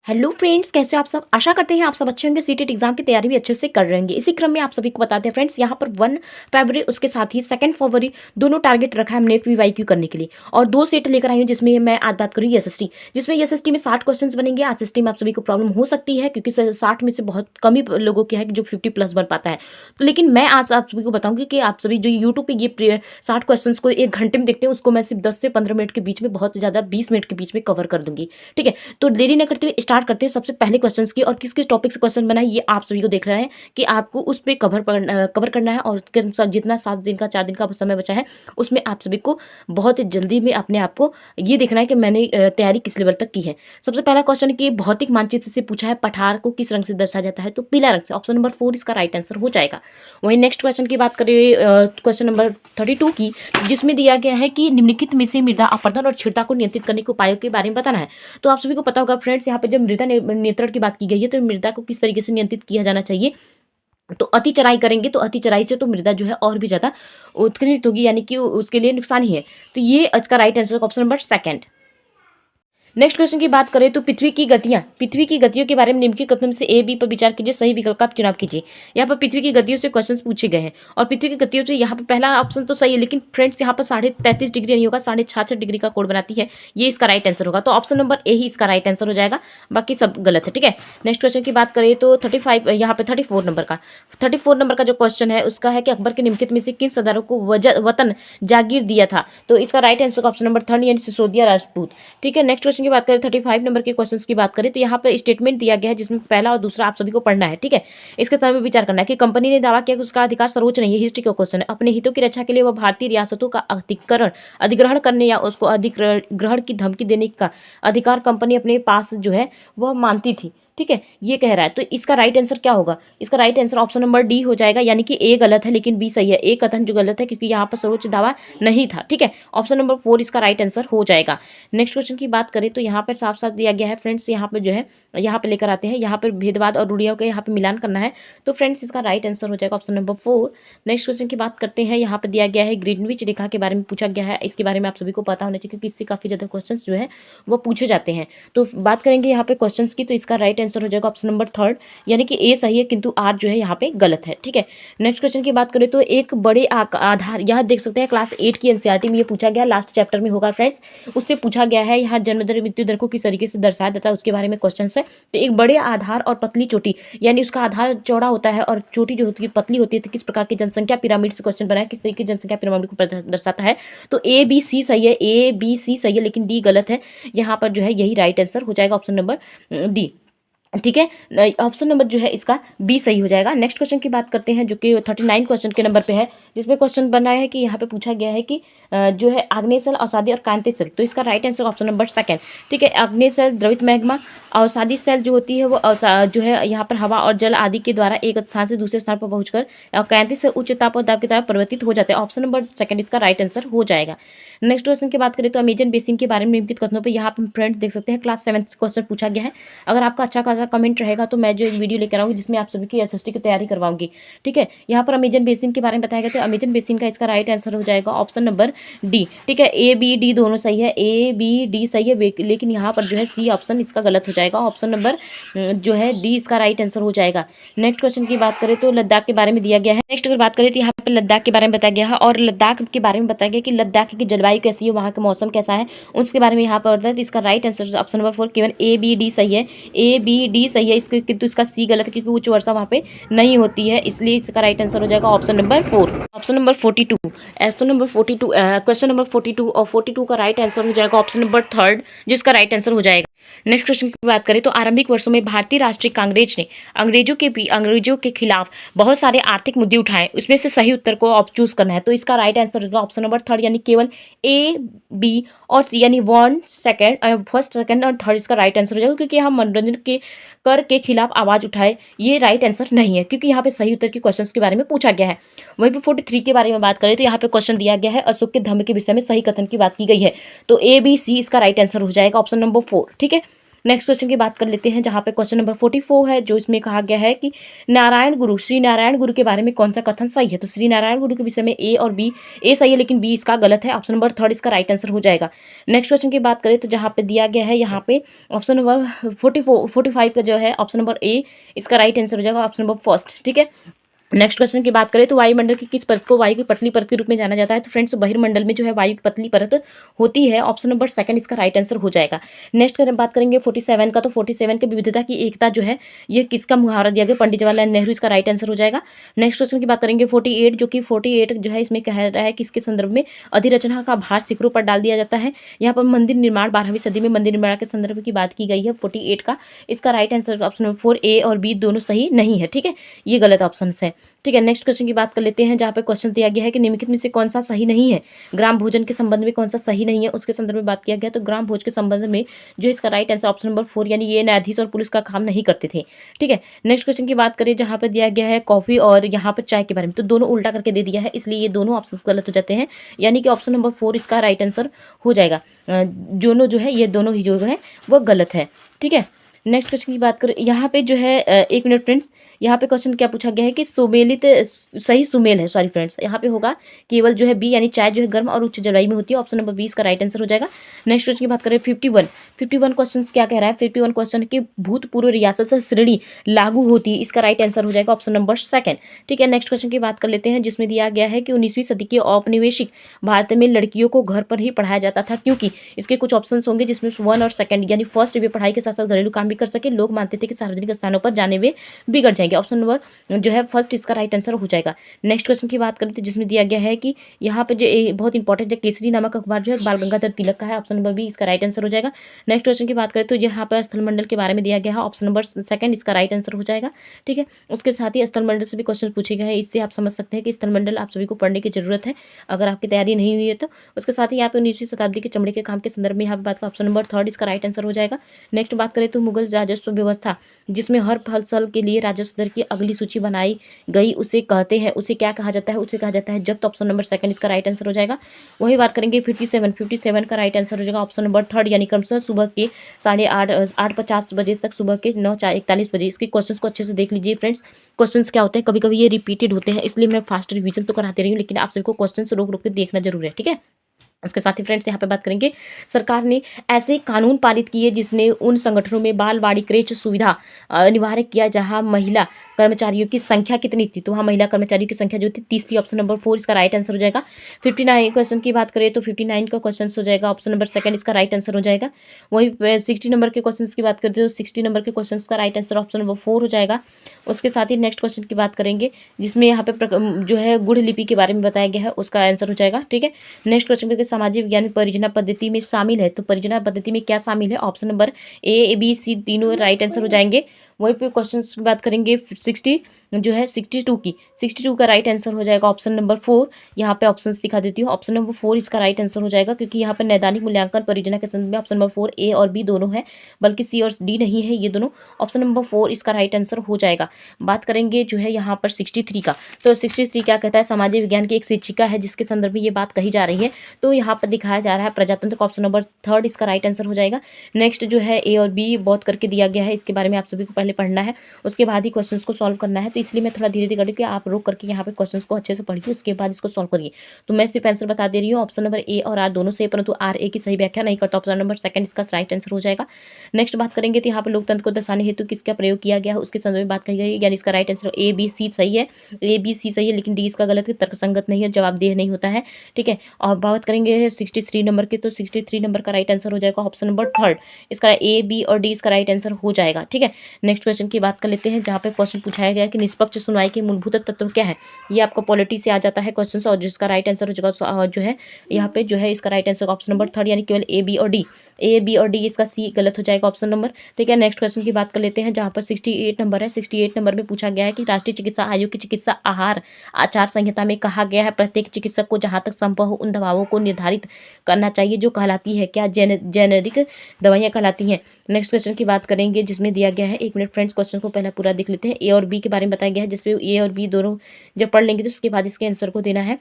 Hello friends, कैसे हो आप सब। आशा करते हैं आप सब अच्छे होंगे। सीटेट एग्जाम की तैयारी भी अच्छे से कर रहे होंगे। इसी क्रम में आप सभी को बताते हैं फ्रेंड्स, यहाँ पर 1 फरवरी उसके साथ ही 2 फरवरी दोनों टारगेट रखा है हमने पीवाईक्यू करने के लिए। और 2 सेट लेकर आई हूँ जिसमें मैं आज बात करूँ एसएसटी, जिसमें एसएसटी में 60 क्वेश्चन बनेंगे। एसएसटी में आप सभी को प्रॉब्लम हो सकती है क्योंकि 60 में से बहुत कम ही लोगों के है जो 50+ बन पाता है। तो लेकिन मैं आज आप सभी को बताऊंगी कि आप सभी जो यूट्यूब पर ये 60 क्वेश्चन को 1 घंटे में देखते हैं, उसको मैं सिर्फ 10 से 15 मिनट के बीच में, बहुत ज़्यादा 20 मिनट के बीच में कवर कर दूंगी। ठीक है, तो देरी न करते हुए स्टार्ट करते हैं सबसे पहले क्वेश्चंस की। और किस किस टॉपिक से क्वेश्चन बना है ये आप सभी को देख रहे हैं कि आपको उस पे कवर करना है। और उसके अनुसार जितना 7 दिन का 4 दिन का समय बचा है उसमें आप सभी को बहुत जल्दी में अपने आप को ये देखना है कि मैंने तैयारी किस लेवल तक की है। सबसे पहला क्वेश्चन कि भौतिक मानचित्र से पूछा है पठार को किस रंग से दर्शाया जाता है, तो पीला रंग से। ऑप्शन नंबर 4 इसका राइट आंसर हो जाएगा। वहीं नेक्स्ट क्वेश्चन की बात करें, क्वेश्चन नंबर 32 की, जिसमें दिया गया है कि निम्नलिखित में से मृदा अपरदन और छिड़ता को नियंत्रित करने के उपायों के बारे में बताना है। तो आप सभी को पता होगा फ्रेंड्स, यहाँ पे जब मृदा नियंत्रण की बात की गई है तो मृदा को किस तरीके से नियंत्रित किया जाना चाहिए। तो अति चराई करेंगे तो अति चराई से तो मृदा जो है और भी ज्यादा उत्कीर्णित होगी, यानी कि उसके लिए नुकसान ही है। तो ये इसका right answer option number 2। Next question की बात करें तो पृथ्वी की गतियों के बारे में निम्नलिखित कथनों में से ए बी पर विचार कीजिए, सही विकल्प का चुनाव कीजिए। यहाँ पर पृथ्वी की गतियों से क्वेश्चंस पूछे गए हैं और पृथ्वी की गतियों से यहाँ पर पहला ऑप्शन तो सही है, लेकिन फ्रेंड्स यहाँ पर 33.5 डिग्री नहीं होगा, 66.5 डिग्री का कोण बनाती है। ये इसका राइट आंसर होगा। तो ऑप्शन नंबर ए ही इसका राइट आंसर हो जाएगा, बाकी सब गलत है। ठीक है, नेक्स्ट क्वेश्चन की बात करें तो 35 यहाँ पे 34 नंबर का जो क्वेश्चन है उसका है कि अकबर के निम्नलिखित में से किन सरदारों को वतन जागीर दिया था। तो इसका राइट आंसर ऑप्शन नंबर 3 यानी सिसोदिया राजपूत। ठीक है, नेक्स्ट क्वेश्चन की बात करें 35 नंबर के क्वेश्चंस की बात करें तो यहाँ पे स्टेटमेंट दिया गया है जिसमें पहला और दूसरा आप सभी को पढ़ना है। ठीक है, इसके तरह में विचार करना है कि कंपनी ने दावा किया कि उसका अधिकार सर्वोच्च नहीं है, हिस्ट्री का क्वेश्चन है। अपने हितों की रक्षा के लिए वह भारतीय रियासतों का अधिग्रहण करने या उसको अधिग्रहण की धमकी देने का अधिकार कंपनी अपने पास जो है वह मानती थी। ठीक है, ये कह रहा है। तो इसका राइट आंसर क्या होगा? इसका right answer option number D हो जाएगा, यानी कि ए गलत है लेकिन बी सही है। ए कथन जो गलत है क्योंकि यहाँ पर सर्वोच्च दावा नहीं था। ठीक है, ऑप्शन नंबर 4 इसका राइट आंसर हो जाएगा। नेक्स्ट क्वेश्चन की बात करें तो यहाँ पर साफ साफ दिया गया है फ्रेंड्स, यहाँ पर जो है यहाँ पे लेकर आते हैं, यहाँ पर भेदवाद और रूढ़ियों का यहाँ पे मिलान करना है। तो फ्रेंड्स इसका राइट आंसर हो जाएगा ऑप्शन नंबर 4। नेक्स्ट क्वेश्चन की बात करते हैं, यहाँ पर दिया गया है ग्रीनविच रेखा के बारे में पूछा गया है। इसके बारे में आप सभी को पता होना चाहिए क्योंकि इससे काफी ज्यादा क्वेश्चन जो है वो पूछे जाते हैं। तो बात करेंगे यहाँ पे क्वेश्चन की, तो इसका राइट आंसर हो जाएगा ऑप्शन नंबर 3, यानी कि ए सही है किंतु आर जो है यहाँ पे गलत है। ठीक है, नेक्स्ट क्वेश्चन की बात करें तो एक बड़े आधार, यहाँ देख सकते हैं क्लास 8 की एनसीईआरटी में ये पूछा गया, लास्ट चैप्टर में होगा फ्रेंड्स, उससे पूछा गया है यहाँ जन्म दर मृत्यु दर को किस तरीके से दर्शाया जाता है उसके बारे में क्वेश्चन है। तो एक बड़े आधार और पतली चोटी, यानी उसका आधार चौड़ा होता है और चोटी जो होती है पतली होती है, तो किस प्रकार की जनसंख्या पिरामिड से क्वेश्चन बनाया, किस तरीके की जनसंख्या पिरामिड को दर्शाता है। तो ए बी सी सही है, ए बी सी सही है लेकिन डी गलत है। यहाँ पर जो है यही राइट आंसर हो जाएगा ऑप्शन नंबर डी। ठीक है, ऑप्शन नंबर जो है इसका बी सही हो जाएगा। नेक्स्ट क्वेश्चन की बात करते हैं जो कि 39 क्वेश्चन के नंबर पे है, जिसमें क्वेश्चन बना है कि यहाँ पे पूछा गया है कि जो है आग्नेय सेल, अवसादी और कांतिज सेल। तो इसका राइट आंसर ऑप्शन नंबर 2। ठीक है, आग्नेय सेल द्रवित मैग्मा, अवसादी सेल जो होती है वो जो है यहाँ पर हवा और जल आदि के द्वारा एक स्थान से दूसरे स्थान पर पहुंचकर कांतिज से उच्च ताप और दाब की तरफ परिवर्तित हो जाते हैं। ऑप्शन नंबर 2 इसका राइट आंसर हो जाएगा। नेक्स्ट क्वेश्चन की बात करें तो अमेजन बेसिन के बारे में निम्नलिखित कथनों पे यहाँ पे फ्रेंड्स देख सकते हैं क्लास 7 क्वेश्चन पूछा गया है। अगर आपका अच्छा खासा कमेंट रहेगा तो मैं जो एक वीडियो लेकर आऊंगी जिसमें आप सभी की एसएसटी की तैयारी करवाऊंगी। ठीक है, यहाँ पर अमेजन बेसिन के बारे में बताया गया, तो अमेजन बेसिन का इसका राइट आंसर हो जाएगा ऑप्शन नंबर डी। ठीक है, ए बी डी दोनों सही है, ए बी डी सही है, लेकिन यहाँ पर जो है सी ऑप्शन इसका गलत हो जाएगा। ऑप्शन नंबर जो है डी इसका राइट आंसर हो जाएगा। नेक्स्ट क्वेश्चन की बात करें तो लद्दाख के बारे में दिया गया है। नेक्स्ट अगर बात करें तो यहाँ पर लद्दाख के बारे में बताया गया है और लद्दाख के बारे में बताया गया कि लद्दाख की जलवायु कैसी है, वहाँ का मौसम कैसा है, उसके बारे में यहाँ पर होता है। तो इसका राइट आंसर ऑप्शन नंबर 4 केवल ए बी डी सही है, ए बी डी सही है इसके, किंतु इसका सी गलत है क्योंकि उच्च वर्षा वहाँ पे नहीं होती है, इसलिए इसका राइट आंसर हो जाएगा option number 4। Option number 42, option number 42 question number 42 और 42 का राइट आंसर हो जाएगा ऑप्शन नंबर 3, जिसका राइट आंसर हो जाएगा। नेक्स्ट क्वेश्चन की बात करें तो आरंभिक वर्षों में भारतीय राष्ट्रीय कांग्रेस ने अंग्रेजों के खिलाफ बहुत सारे आर्थिक मुद्दे उठाए, उसमें से सही उत्तर को आप चूज करना है। तो इसका राइट आंसर होगा ऑप्शन नंबर 3, यानी केवल ए बी और सी, यानी फर्स्ट सेकंड और थर्ड इसका राइट आंसर हो जाएगा, क्योंकि हम मनोरंजन के कर के खिलाफ आवाज उठाए ये राइट आंसर नहीं है, क्योंकि यहाँ पे सही उत्तर के क्वेश्चंस के बारे में पूछा गया है। वहीं पे 43 के बारे में बात करें तो यहाँ पे क्वेश्चन दिया गया है अशोक के धम्म के विषय में सही कथन की बात की गई है। तो ए बी सी इसका राइट आंसर हो जाएगा ऑप्शन नंबर 4। ठीक है, नेक्स्ट क्वेश्चन की बात कर लेते हैं, जहाँ पे क्वेश्चन नंबर 44 है, जो इसमें कहा गया है कि नारायण गुरु, श्री नारायण गुरु के बारे में कौन सा कथन सही है। तो श्री नारायण गुरु के विषय में ए और बी, ए सही है लेकिन बी इसका गलत है। ऑप्शन नंबर 3 इसका राइट आंसर हो जाएगा। नेक्स्ट क्वेश्चन की बात करें तो जहाँ पे दिया गया है, यहाँ पे ऑप्शन नंबर 45 का जो है ऑप्शन नंबर ए इसका राइट आंसर हो जाएगा, ऑप्शन नंबर फर्स्ट। ठीक है, नेक्स्ट क्वेश्चन की बात करें तो वायुमंडल की किस परत को वायु की पतली परत के रूप में जाना जाता है। तो फ्रेंड्स बहिर्मंडल में जो है वायु की पतली परत होती है, ऑप्शन नंबर सेकंड इसका राइट आंसर हो जाएगा। नेक्स्ट बात करेंगे 47 का, तो 47 के विविधता की एकता जो है ये किसका मुहावरा दिया गया, पंडित जवाहरलाल नेहरू, इसका राइट आंसर हो जाएगा। नेक्स्ट क्वेश्चन की बात करेंगे 48, जो कि 48 जो है इसमें कह रहा है कि इसके संदर्भ में अधिरचना का भार शिखरों पर डाल दिया जाता है। यहाँ पर मंदिर निर्माण 12वीं सदी में मंदिर निर्माण के संदर्भ की बात की गई है 48 का। इसका राइट आंसर ऑप्शन नंबर 4 ए और बी दोनों सही नहीं है। ठीक है, ये गलत ऑप्शन है। ठीक है, नेक्स्ट क्वेश्चन की बात कर लेते हैं, जहाँ पे क्वेश्चन दिया गया है कि निम्नलिखित में से कौन सा सही नहीं है। ग्राम भोजन के संबंध में कौन सा सही नहीं है, उसके संदर्भ में बात किया गया। तो ग्राम भोज के संबंध में जो इसका राइट आंसर ऑप्शन नंबर 4, यानी ये न्यायाधीश और पुलिस का काम नहीं करते थे। ठीक है, नेक्स्ट क्वेश्चन की बात करें, जहाँ पे दिया गया है कॉफी और यहाँ पर चाय के बारे में, तो दोनों उल्टा करके दे दिया है, इसलिए ये दोनों ऑप्शन गलत हो जाते हैं, यानी कि ऑप्शन नंबर 4 इसका राइट आंसर हो जाएगा। दोनों जो है ये दोनों ही जो है वो गलत है। ठीक है, नेक्स्ट क्वेश्चन की बात करें, यहाँ पे जो है 1 मिनट फ्रेंड्स, यहाँ पे क्वेश्चन क्या पूछा गया है कि सुमेलित सही सुमेल है, सॉरी फ्रेंड्स, यहाँ पे होगा केवल जो है बी, यानी चाय जो है गर्म और उच्च जलवायु में होती है, ऑप्शन नंबर 20 का राइट आंसर हो जाएगा। नेक्स्ट क्वेश्चन की बात करें 51 क्वेश्चन क्या कह रहा है, 51 क्वेश्चन की भूतपूर्व रियासत से श्रेणी लागू होती है, इसका राइट आंसर हो जाएगा ऑप्शन नंबर 2। ठीक है, नेक्स्ट क्वेश्चन की बात कर लेते हैं, जिसमें दिया गया है कि 19वीं सदी के औपनिवेशिक भारत में लड़कियों को घर पर ही पढ़ाया जाता था, क्योंकि इसके कुछ ऑप्शन होंगे जिसमें 1 और 2, यानी फर्स्ट वे पढ़ाई के साथ साथ घरेलू काम भी कर सके, लोग मानते थे कि सार्वजनिक स्थानों पर जाने वे बिगड़ जाएंगे, ऑप्शन नंबर जो है फर्स्ट इसका राइट आंसर हो जाएगा। नेक्स्ट क्वेश्चन की बात करें तो जिसमें दिया गया है कि यहाँ पे जो बहुत इंपॉर्टेंट है, केसरी नामक अखबार जो है बाल गंगाधर तिलक का है, ऑप्शन नंबर बी इसका राइट आंसर हो जाएगा। नेक्स्ट क्वेश्चन की बात करें तो यहाँ पर स्थल मंडल के बारे में दिया गया है, ऑप्शन नंबर 2 इसका राइट आंसर हो जाएगा। ठीक है, उसके साथ ही स्थल मंडल से भी क्वेश्चन पूछे गए हैं, इससे आप समझ सकते हैं कि स्थल मंडल आप सभी को पढ़ने की जरूरत है अगर आपकी तैयारी नहीं हुई है तो। उसके साथ ही यहाँ पे 19वीं शताब्दी के चमड़े के काम के संदर्भ में यहाँ पे बात का ऑप्शन नंबर 3 इसका राइट आंसर हो जाएगा। नेक्स्ट बात करें तो मुगल राजस्व व्यवस्था, जिसमें हर फसल के लिए राजस्व दर की अगली सूची बनाई गई, उसे कहते हैं, उसे क्या कहा जाता है, उसे कहा जाता है जब्त, ऑप्शन नंबर 2 इसका राइट आंसर हो जाएगा। वही बात करेंगे 57 का राइट आंसर हो जाएगा ऑप्शन नंबर 3, यानी क्रमशः सुबह के 8:50 बजे तक सुबह के 9:41 बजे। इसके क्वेश्चंस को अच्छे से देख लीजिए फ्रेंड्स। क्वेश्चंस क्या होते हैं, कभी कभी ये रिपीटेड होते हैं, इसलिए मैं फास्ट रिवीजन तो कराते रही हूँ, लेकिन आप सभी को क्वेश्चंस रोक रोक के देखना जरूर है। ठीक है, इसके साथ ही फ्रेंड्स यहाँ पे बात करेंगे, सरकार ने ऐसे कानून पारित किए जिसने उन संगठनों में बाल वाड़ी क्रेच सुविधा अनिवार्य किया जहां महिला कर्मचारियों की संख्या कितनी थी। तो वहाँ महिला कर्मचारियों की संख्या जो थी 30 थी, ऑप्शन नंबर 4 इसका राइट आंसर हो जाएगा। 59 क्वेश्चन की बात करें तो 59 का क्वेश्चन हो जाएगा ऑप्शन नंबर 2 इसका राइट आंसर हो जाएगा। वही 60 नंबर के क्वेश्चन की बात करते हैं तो 60 नंबर के क्वेश्चन का राइट आंसर ऑप्शन नंबर 4 हो जाएगा। उसके साथ ही नेक्स्ट क्वेश्चन की बात करेंगे, जिसमें यहाँ पे जो है गुड़ लिपि के बारे में बताया गया है, उसका आंसर हो जाएगा। ठीक है, नेक्स्ट क्वेश्चन करके सामाजिक विज्ञान परियोजना पद्धति में शामिल है, तो परियोजना पद्धति में क्या शामिल है, option number A B C तीनों राइट आंसर हो जाएंगे। वहीं पे क्वेश्चन की बात करेंगे 60 जो है 62 का राइट आंसर हो जाएगा ऑप्शन नंबर 4। यहाँ पे ऑप्शंस दिखा देती हूँ, ऑप्शन नंबर 4 इसका राइट आंसर हो जाएगा, क्योंकि यहाँ पे नैदानिक मूल्यांकन परियोजना के संदर्भ में ऑप्शन नंबर 4 ए और बी दोनों है, बल्कि सी और डी नहीं है, ये दोनों ऑप्शन नंबर 4 इसका राइट आंसर हो जाएगा। बात करेंगे जो है यहाँ पर 63 का, तो 63 क्या कहता है, सामाजिक विज्ञान की एक शिक्षिका है जिसके संदर्भ में ये बात कही जा रही है, तो यहाँ पर दिखाया जा रहा है प्रजातंत्र का, ऑप्शन नंबर 3 इसका राइट आंसर हो जाएगा। नेक्स्ट जो है ए और बी बहुत करके दिया गया है, इसके बारे में आप सभी को पहले पढ़ना है, उसके बाद ही क्वेश्चन को सॉल्व करना है, तो इसलिए मैं थोड़ा धीरे धीरे कि आप रोक करके यहाँ पे क्वेश्चंस को अच्छे से पढ़िए, उसके बाद इसको सॉल्व करिए। तो मैं सिर्फ आंसर बता दे रही हूँ, ऑप्शन नंबर ए और आर दोनों से, परंतु आर ए की सही व्याख्या नहीं करता, ऑप्शन नंबर 2 इसका राइट आंसर हो जाएगा। नेक्स्ट बात करेंगे तो यहाँ पर लोकतंत्र को दर्शाने हेतु किसका प्रयोग किया गया है, उसके संदर्भ में बात कही गई, यानी इसका right answer A B C सही है, ए बी सी सही है, लेकिन डी इसका गलत है, तर्कसंगत नहीं है, जवाबदेह नहीं होता है। ठीक है, और बात करेंगे 63 नंबर की, तो 63 नंबर का राइट आंसर हो जाएगा ऑप्शन नंबर 3, इसका ए बी और डी इसका राइट आंसर हो जाएगा। ठीक है, नेक्स्ट क्वेश्चन की बात कर लेते हैं, जहाँ पे क्वेश्चन पूछाया गया कि निष्पक्ष सुनवाई के मूलभूत तत्व क्या है, ये आपको पॉलिटी से आ जाता है क्वेश्चन, और जिसका राइट आंसर हो जाएगा जो है यहाँ पे जो है इसका राइट आंसर ऑप्शन नंबर 3, यानी केवल ए बी और डी, इसका सी गलत हो जाएगा ऑप्शन नंबर। ठीक है, नेक्स्ट क्वेश्चन की बात कर लेते हैं, जहाँ पर 68 नंबर है। 68 नंबर में पूछा गया है कि राष्ट्रीय चिकित्सा आयोग की चिकित्सा आहार आचार संहिता में कहा गया है प्रत्येक चिकित्सक को जहाँ तक संभव हो उन दवाओं को निर्धारित करना चाहिए जो कहलाती है क्या, जेनेरिक दवाइयाँ कहलाती हैं। नेक्स्ट क्वेश्चन की बात करेंगे, जिसमें दिया गया है, 1 मिनट फ्रेंड्स, क्वेश्चन को पहले पूरा देख लेते हैं। ए और बी के बारे में बताया गया है, जिसमें ए और बी दोनों जब पढ़ लेंगे तो उसके बाद इसके आंसर को देना है।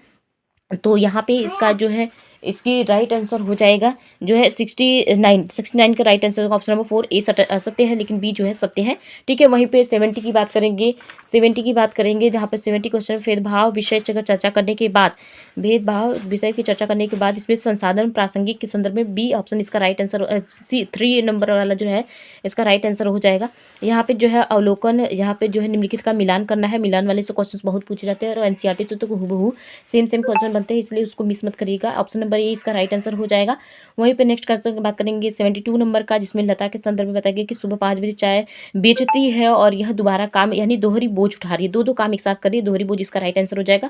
तो यहाँ पे इसका जो है इसकी राइट आंसर हो जाएगा जो है 69 का राइट आंसर ऑप्शन नंबर 4 ए असत्य है, लेकिन बी जो है सत्य है। ठीक है, वहीं पे 70 की बात करेंगे, 70 की बात करेंगे जहाँ पर 70 क्वेश्चन भेदभाव विषय की चर्चा करने के बाद, भेदभाव विषय की चर्चा करने के बाद इसमें संसाधन प्रासंगिक के संदर्भ में बी ऑप्शन इसका राइट आंसर, सी 3 नंबर वाला जो है इसका राइट आंसर हो जाएगा। यहाँ पे जो है अवलोकन, यहाँ पे जो है निम्नलिखित का मिलान करना है, मिलान वाले से क्वेश्चन बहुत पूछे जाते हैं और एनसीईआरटी से तो हूबहू सेम क्वेश्चन बनते हैं, इसलिए उसको मिस मत करिएगा। ऑप्शन नंबर ए इसका राइट आंसर हो जाएगा। वहीं पे नेक्स्ट क्वेश्चन की बात करेंगे 72 नंबर का, जिसमें लता के संदर्भ में बताया गया कि सुबह 5 बजे चाय बेचती है और यह दोबारा काम यानी दोहरी बोझ उठा रही है, दो काम एक साथ कर रही है, दोहरी बोझ इसका राइट आंसर हो जाएगा।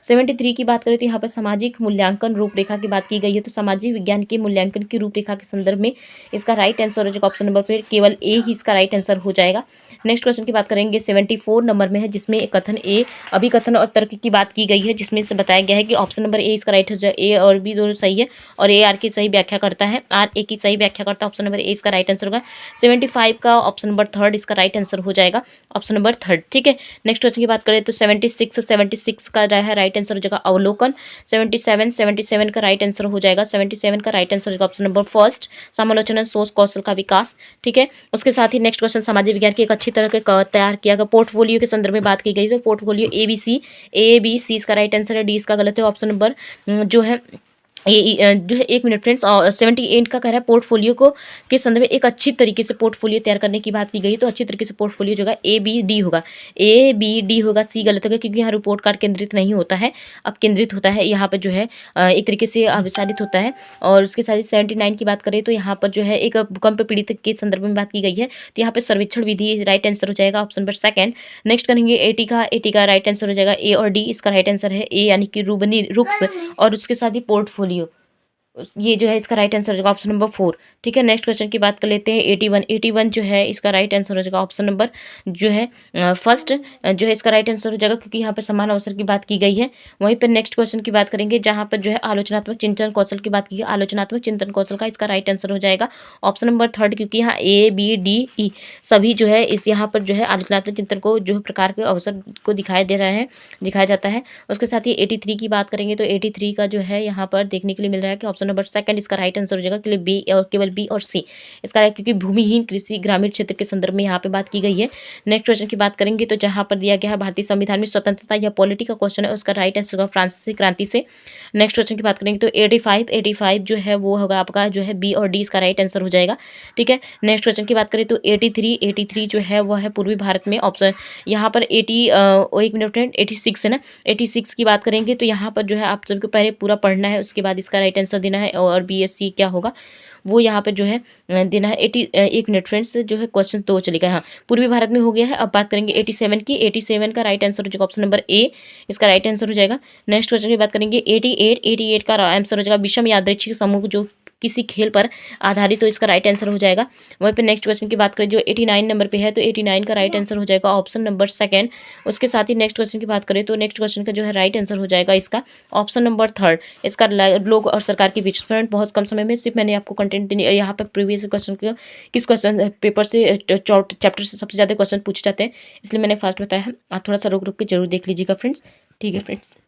73 की बात करें तो यहाँ पर सामाजिक मूल्यांकन रूपरेखा की बात की गई है, तो सामाजिक विज्ञान के मूल्यांकन की रूपरेखा के संदर्भ में इसका राइट आंसर हो जाएगा ऑप्शन नंबर पे केवल ए ही इसका राइट आंसर हो जाएगा। नेक्स्ट क्वेश्चन की बात करेंगे 74 नंबर में है, जिसमें कथन ए अभिकथन और तर्क की बात की गई है, जिसमें से बताया गया है कि ऑप्शन नंबर ए इसका राइट हो जाए, ए और बी दोनों सही है और ए आर की सही व्याख्या करता है, आर ए की सही व्याख्या करता है, ऑप्शन नंबर ए इसका राइट आंसर होगा। 75 का ऑप्शन नंबर 3 इसका राइट आंसर हो जाएगा, ऑप्शन नंबर 3। ठीक है, नेक्स्ट क्वेश्चन की बात करें तो 76 का राइट आंसर हो जाएगा अवलोकन। 77 का राइट आंसर हो जाएगा, 77 का राइट आंसर होगा ऑप्शन नंबर 1 समालोचना सोच कौशल का विकास। ठीक है, उसके साथ ही नेक्स्ट क्वेश्चन सामाजिक विज्ञान की एक अच्छी तरह के तैयार किया गया पोर्टफोलियो के संदर्भ में बात की गई, तो पोर्टफोलियो ए बी सी इसका राइट आंसर है, डी इसका गलत है, ऑप्शन नंबर जो है ये जो है 1 मिनट फ्रेंड्स, और 78 का कह रहा है पोर्टफोलियो को के संदर्भ में एक अच्छी तरीके से पोर्टफोलियो तैयार करने की बात की गई, तो अच्छी तरीके से पोर्टफोलियो जो होगा ए बी डी होगा, ए बी डी होगा, सी गलत होगा क्योंकि यहाँ रिपोर्ट कार्ड केंद्रित नहीं होता है, अब केंद्रित होता है यहाँ पर जो है एक तरीके से अभिसारित होता है। और उसके साथ ही 79 की बात करें तो यहाँ पर जो है एक भूकंप पीड़ित के संदर्भ में बात की गई है, तो यहाँ पर सर्वेक्षण विधि राइट आंसर हो जाएगा, ऑप्शन नंबर 2। नेक्स्ट करेंगे 80 का राइट आंसर हो जाएगा ए और डी इसका राइट आंसर है, ए यानी कि रूबनी रुक्स और उसके साथ ही पोर्टफोलियो, ये जो है इसका राइट आंसर हो जाएगा ऑप्शन नंबर 4। ठीक है, नेक्स्ट क्वेश्चन की बात कर लेते हैं 81 जो है इसका राइट आंसर हो जाएगा ऑप्शन नंबर जो है फर्स्ट जो है इसका राइट आंसर हो जाएगा, क्योंकि यहाँ पर समान अवसर की बात की गई है। वहीं पर नेक्स्ट क्वेश्चन की बात करेंगे जहाँ पर जो है आलोचनात्मक चिंतन कौशल की बात की गई, आलोचनात्मक चिंतन कौशल का इसका राइट आंसर हो जाएगा ऑप्शन नंबर 3, क्योंकि यहाँ ए बी डी ई सभी जो है इस यहाँ पर जो है आलोचनात्मक चिंतन को जो है प्रकार के अवसर को दिखाया जाता है। उसके साथ ही 83 की बात करेंगे तो 83 का जो है यहाँ पर देखने के लिए मिल रहा है कि ऑप्शन नंबर 2 इसका राइट आंसर हो जाएगा, केवल बी और सी इसका, क्योंकि भूमिहीन कृषि ग्रामीण क्षेत्र के संदर्भ में यहाँ पे बात की गई है। नेक्स्ट क्वेश्चन की बात करेंगे तो जहाँ पर दिया गया है भारतीय संविधान में स्वतंत्रता या पॉलिटी का क्वेश्चन है, उसका राइट आंसर होगा फ्रांसीसी क्रांति से। नेक्स्ट क्वेश्चन की बात करेंगे तो 85 जो है वो होगा आपका जो है बी और डी इसका राइट आंसर हो जाएगा। ठीक है, नेक्स्ट क्वेश्चन की बात करें तो 83 जो है वो है पूर्वी भारत में, ऑप्शन यहाँ पर 1 मिनट फ्रेंड 86 है ना, 86 की बात करेंगे तो यहाँ पर जो है आप सबको पहले पूरा पढ़ना है, उसके बाद इसका राइट आंसर देना है और बी एस सी क्या होगा वो यहाँ पे जो है देना है। 1 मिनट फ्रेंड्स जो है क्वेश्चन 2 चलेगा, हाँ पूर्वी भारत में हो गया है। अब बात करेंगे 87 की, 87 का राइट आंसर हो जाएगा ऑप्शन नंबर ए इसका राइट आंसर हो जाएगा। नेक्स्ट क्वेश्चन की बात करेंगे 88 का आंसर हो जाएगा विषम यादृच्छिक समूह जो किसी खेल पर आधारित, तो इसका राइट आंसर हो जाएगा। वहीं पे नेक्स्ट क्वेश्चन की बात करें जो 89 नंबर पे है तो 89 का राइट आंसर हो जाएगा ऑप्शन नंबर 2। उसके साथ ही नेक्स्ट क्वेश्चन की बात करें तो नेक्स्ट क्वेश्चन का जो है राइट आंसर हो जाएगा इसका ऑप्शन नंबर 3 इसका लोग और सरकार के बीच। फ्रेंड बहुत कम समय में सिर्फ मैंने आपको कंटेंट यहाँ पर प्रीवियस क्वेश्चन के किस क्वेश्चन पेपर से चैप्टर से सबसे ज़्यादा क्वेश्चन पूछे जाते हैं, इसलिए मैंने फास्ट बताया है, आप थोड़ा सा रुक के जरूर देख लीजिएगा फ्रेंड्स। ठीक है फ्रेंड्स।